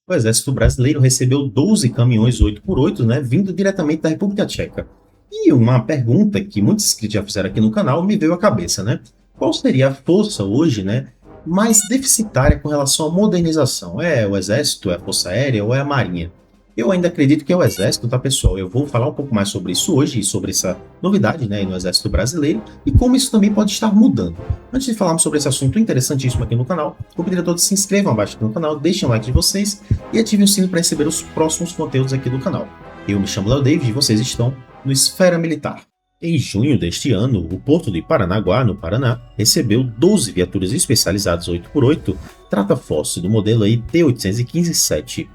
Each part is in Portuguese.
O Exército Brasileiro recebeu 12 caminhões 8x8, né, vindo diretamente da República Tcheca. E uma pergunta que muitos inscritos já fizeram aqui no canal me veio à cabeça, né? Qual seria a força hoje, né, mais deficitária com relação à modernização? É o Exército, é a Força Aérea ou é a Marinha? Eu ainda acredito que é o Exército, tá, pessoal? Eu vou falar um pouco mais sobre isso hoje, e sobre essa novidade, né, no Exército Brasileiro, e como isso também pode estar mudando. Antes de falarmos sobre esse assunto interessantíssimo aqui no canal, vou pedir a todos que se inscrevam abaixo aqui no canal, deixem o like de vocês e ativem o sino para receber os próximos conteúdos aqui do canal. Eu me chamo Léo David e vocês estão no Esfera Militar. Em junho deste ano, o porto de Paranaguá, no Paraná, recebeu 12 viaturas especializadas 8x8 Trata-Force do modelo aí T815-7,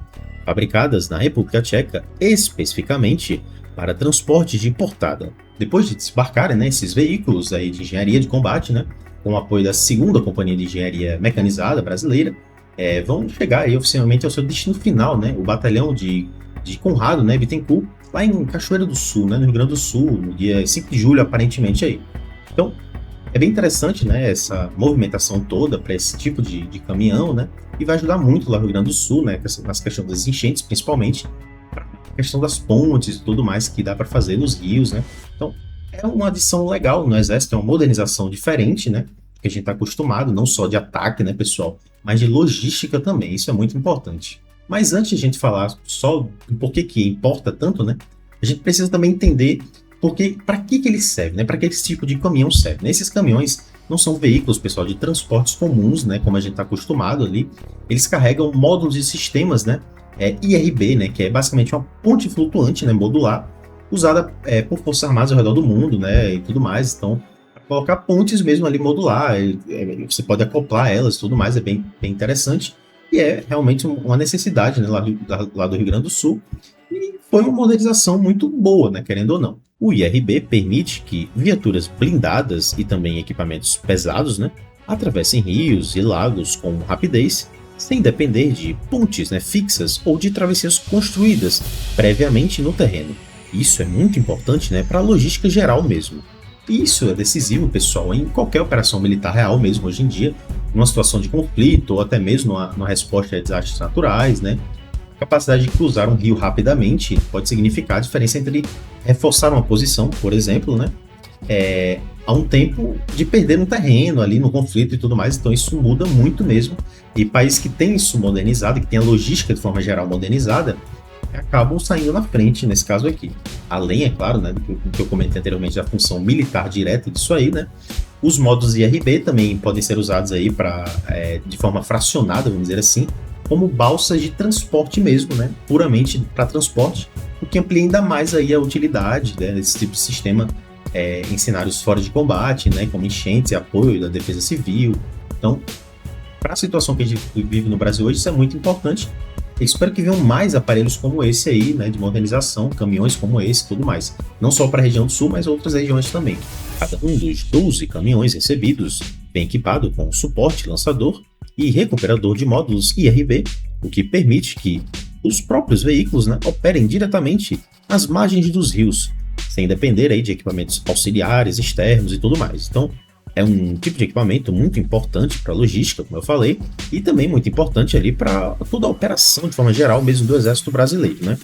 fabricadas na República Tcheca especificamente para transporte de importada. Depois de desembarcarem, né, esses veículos aí de engenharia de combate, né, com o apoio da segunda Companhia de Engenharia Mecanizada Brasileira, vão chegar aí oficialmente ao seu destino final, né, o batalhão de Conrado, né, Bittencourt, lá em Cachoeira do Sul, né, no Rio Grande do Sul, no dia 5 de julho, aparentemente aí. Então, é bem interessante, né, essa movimentação toda para esse tipo de caminhão, né, e vai ajudar muito lá no Rio Grande do Sul, né, nas questões das enchentes, principalmente, a questão das pontes e tudo mais que dá para fazer nos rios, né. Então, é uma adição legal no Exército, é uma modernização diferente, né, que a gente está acostumado, não só de ataque, né, pessoal, mas de logística também, isso é muito importante. Mas antes de a gente falar só do porquê que importa tanto, né, a gente precisa também entender para que ele serve, né? Para que esse tipo de caminhão serve. Né? Esses caminhões não são veículos, pessoal, de transportes comuns, né? Como a gente está acostumado ali. Eles carregam módulos e sistemas, né? IRB, né? Que é basicamente uma ponte flutuante, né? Modular, usada por forças armadas ao redor do mundo, né? E tudo mais. Então, colocar pontes mesmo ali modular, você pode acoplar elas, tudo mais, é bem interessante. E é realmente uma necessidade, né? Lá do Rio Grande do Sul. E foi uma modernização muito boa, né? Querendo ou não. O IRB permite que viaturas blindadas e também equipamentos pesados, né, atravessem rios e lagos com rapidez, sem depender de pontes, né, fixas ou de travessias construídas previamente no terreno. Isso é muito importante, né, para a logística geral mesmo. E isso é decisivo, pessoal, em qualquer operação militar real mesmo hoje em dia, numa situação de conflito ou até mesmo numa resposta a desastres naturais, né? A capacidade de cruzar um rio rapidamente pode significar a diferença entre reforçar uma posição, por exemplo, né, a um tempo de perder um terreno ali no conflito e tudo mais. Então isso muda muito mesmo. E países que têm isso modernizado, que têm a logística de forma geral modernizada, acabam saindo na frente nesse caso aqui. Além, é claro, né, do que eu comentei anteriormente, da função militar direta disso aí, né, os modos IRB também podem ser usados aí de forma fracionada, vamos dizer assim, como balsas de transporte mesmo, né? Puramente para transporte, o que amplia ainda mais aí a utilidade, né, desse tipo de sistema em cenários fora de combate, né, como enchentes e apoio da defesa civil. Então, para a situação que a gente vive no Brasil hoje, isso é muito importante. Eu espero que venham mais aparelhos como esse aí, né, de modernização, caminhões como esse e tudo mais. Não só para a região do Sul, mas outras regiões também. Cada um dos 12 caminhões recebidos vem equipado com suporte lançador e recuperador de módulos IRB, o que permite que os próprios veículos, né, operem diretamente nas margens dos rios, sem depender aí de equipamentos auxiliares, externos e tudo mais. Então, é um tipo de equipamento muito importante para a logística, como eu falei, e também muito importante ali para toda a operação de forma geral mesmo do Exército Brasileiro, né?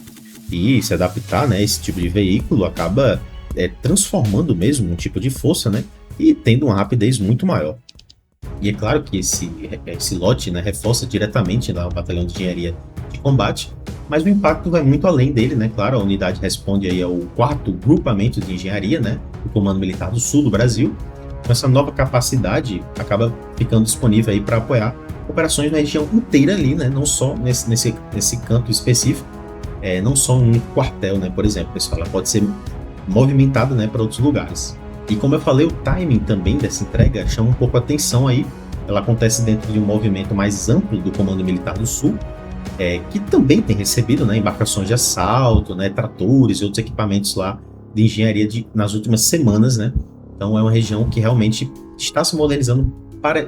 E se adaptar, né, a esse tipo de veículo acaba transformando mesmo um tipo de força, né, e tendo uma rapidez muito maior. E é claro que esse lote, né, reforça diretamente o Batalhão de Engenharia de Combate, mas o impacto vai muito além dele, né? Claro, a unidade responde aí ao 4º Grupamento de Engenharia, né, do Comando Militar do Sul do Brasil. Então, essa nova capacidade acaba ficando disponível aí para apoiar operações na região inteira ali, né? Não só nesse canto específico, não só um quartel, né? Por exemplo, pessoal, ela pode ser movimentada, né, para outros lugares. E como eu falei, o timing também dessa entrega chama um pouco a atenção aí. Ela acontece dentro de um movimento mais amplo do Comando Militar do Sul, que também tem recebido, né, embarcações de assalto, né, tratores e outros equipamentos lá de engenharia nas últimas semanas, né? Então é uma região que realmente está se modernizando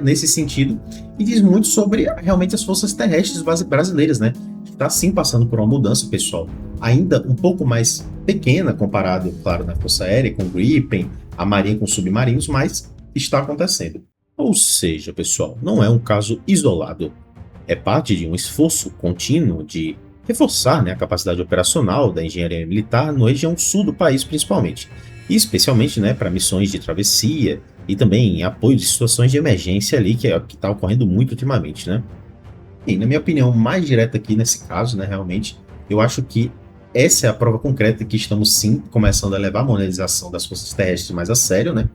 nesse sentido e diz muito sobre realmente as forças terrestres brasileiras, né? Está sim passando por uma mudança, pessoal, ainda um pouco mais pequena comparado, claro, na Força Aérea com o Gripen, a Marinha com submarinos, mas está acontecendo. Ou seja, pessoal, não é um caso isolado. é parte de um esforço contínuo de reforçar, né, a capacidade operacional da engenharia militar na região sul do país, principalmente, e especialmente, né, para missões de travessia e também em apoio de situações de emergência ali, que é o que está ocorrendo muito ultimamente, né? E, na minha opinião, mais direta aqui nesse caso, né, realmente, eu acho que essa é a prova concreta que estamos sim começando a levar a modernização das forças terrestres mais a sério, né?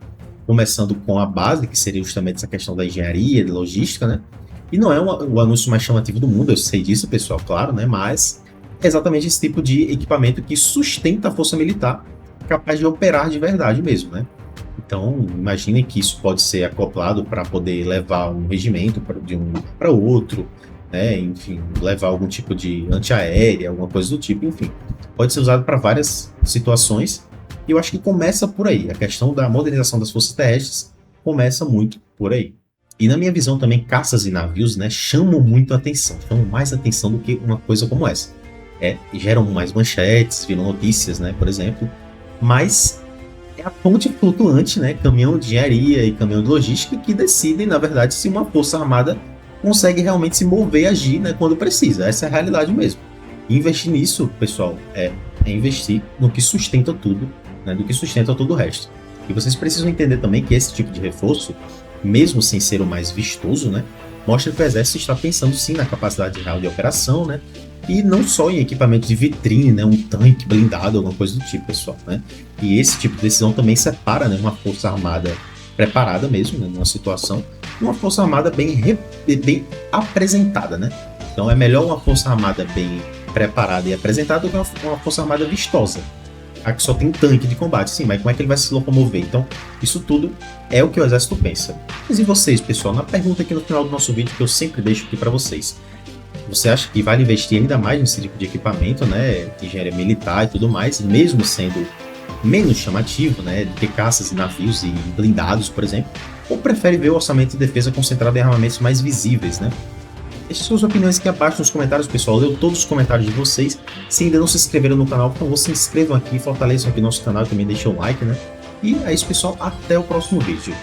Começando com a base, que seria justamente essa questão da engenharia, de logística, né? E não é o anúncio mais chamativo do mundo, eu sei disso, pessoal, claro, né? Mas é exatamente esse tipo de equipamento que sustenta a força militar capaz de operar de verdade mesmo, né? Então, imaginem que isso pode ser acoplado para poder levar um regimento de um para outro, né? Enfim, levar algum tipo de antiaérea, alguma coisa do tipo, enfim. Pode ser usado para várias situações. E eu acho que começa por aí. A questão da modernização das forças terrestres começa muito por aí. E na minha visão também, caças e navios, né, chamam muito a atenção. Chamam mais atenção do que uma coisa como essa. Geram mais manchetes, viram notícias, né, por exemplo. Mas é a ponte flutuante, né, caminhão de engenharia e caminhão de logística que decidem, na verdade, se uma força armada consegue realmente se mover e agir, né, quando precisa. Essa é a realidade mesmo. E investir nisso, pessoal, é investir no que sustenta tudo, né, do que sustenta todo o resto. E vocês precisam entender também que esse tipo de reforço, mesmo sem ser o mais vistoso, né, mostra que o exército está pensando sim na capacidade real de operação, né, e não só em equipamento de vitrine, né, um tanque blindado, alguma coisa do tipo, pessoal, né. E esse tipo de decisão também separa, né, uma força armada preparada mesmo, né, numa situação, e uma força armada bem apresentada, né. Então é melhor uma força armada bem preparada e apresentada do que uma força armada vistosa. A que só tem tanque de combate, sim, mas como é que ele vai se locomover? Então, isso tudo é o que o exército pensa. Mas e vocês, pessoal? Na pergunta aqui no final do nosso vídeo que eu sempre deixo aqui para vocês. Você acha que vale investir ainda mais nesse tipo de equipamento, né, de engenharia militar e tudo mais, mesmo sendo menos chamativo, né, do que caças e navios e blindados, por exemplo? Ou prefere ver o orçamento de defesa concentrado em armamentos mais visíveis, né? Deixe suas opiniões aqui abaixo nos comentários, pessoal. Eu leio todos os comentários de vocês. Se ainda não se inscreveram no canal, por favor, se inscrevam aqui, fortaleçam aqui nosso canal e também deixem um like, né? E é isso, pessoal. Até o próximo vídeo.